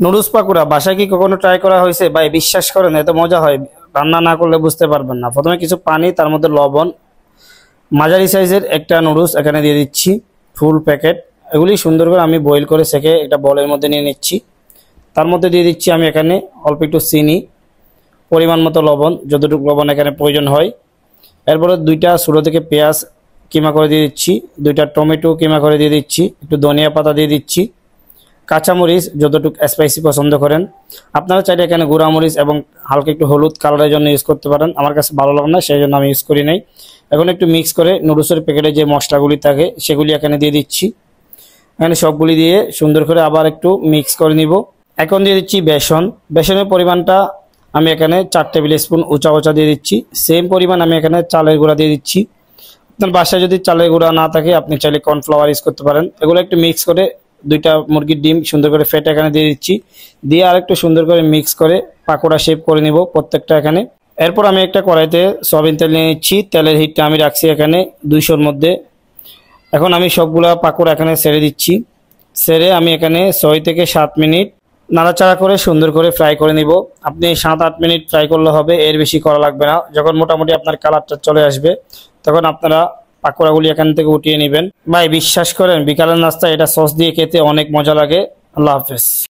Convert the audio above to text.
Noodles pakora বাসায় কি কখনো ট্রাই করা হয়েছে ভাই? বিশ্বাস করেন এত মজা হয়, রান্না না করলে বুঝতে পারবেন না। প্রথমে কিছু পানি, তার মধ্যে লবণ, মাঝারি সাইজের একটা নুডলস এখানে দিয়ে দিচ্ছি, ফুল প্যাকেট। এগুলি সুন্দর করে আমি বয়েল করে সেকে একটা বলের মধ্যে নিয়ে নিচ্ছি। তার মধ্যে দিয়ে দিচ্ছি আমি এখানে অল্প একটু চিনি, পরিমাণ মতো লবণ, যতটুকু লবণ এখানে প্রয়োজন হয়। এরপরে দুইটা ছোটো থেকে পেঁয়াজ কিমা করে দিয়ে দিচ্ছি, দুইটা টমেটো কিমা করে দিয়ে দিচ্ছি, একটু ধনিয়া পাতা দিয়ে দিচ্ছি, কাঁচামরিচ যতটুকু স্পাইসি পছন্দ করেন। আপনারা চাইলে এখানে গুঁড়ামরিচ এবং হালকা একটু হলুদ কালারের জন্য ইউজ করতে পারেন, আমার কাছে ভালো লাগে না সেই জন্য আমি ইউজ করি নাই। এখন একটু মিক্স করে নুডলসের প্যাকেটে যে মশলাগুলি থাকে সেগুলি এখানে দিয়ে দিচ্ছি। এখানে সবগুলি দিয়ে সুন্দর করে আবার একটু মিক্স করে নিব। এখন দিয়ে দিচ্ছি বেসন। বেসনের পরিমাণটা আমি এখানে 4 টেবিল স্পুন উঁচা উঁচা দিয়ে দিচ্ছি। সেম পরিমাণ আমি এখানে চালের গুঁড়া দিয়ে দিচ্ছি। আপনার বাসায় যদি চালের গুঁড়া না থাকে আপনি চাইলে কর্নফ্লাওয়ার ইউজ করতে পারেন। এগুলো একটু মিক্স করে দুইটা মুরগির ডিম সুন্দর করে ফেটে এখানে দিয়ে দিচ্ছি। দিয়ে আরেকটু সুন্দর করে মিক্স করে পাকোড়া শেপ করে নিব প্রত্যেকটা এখানে। এরপর আমি একটা কড়াইতে সয়াবিন তেল নিয়ে নিচ্ছি। তেলের হিটটা আমি রাখছি এখানে 200-র মধ্যে। এখন আমি সবগুলা পাকোড়া এখানে ছেড়ে দিচ্ছি। ছেড়ে আমি এখানে 6 থেকে 7 মিনিট নাড়াচাড়া করে সুন্দর করে ফ্রাই করে নিব। আপনি 7-8 মিনিট ফ্রাই করলে হবে, এর বেশি করা লাগবে না। যখন মোটামুটি আপনার কালারটা চলে আসবে তখন আপনারা পাকোড়াগুলি এখান থেকে উঠিয়ে নেবেন। ভাই বিশ্বাস করেন বিকালের নাস্তা এটা সস দিয়ে খেতে অনেক মজা লাগে। আল্লাহ হাফেজ।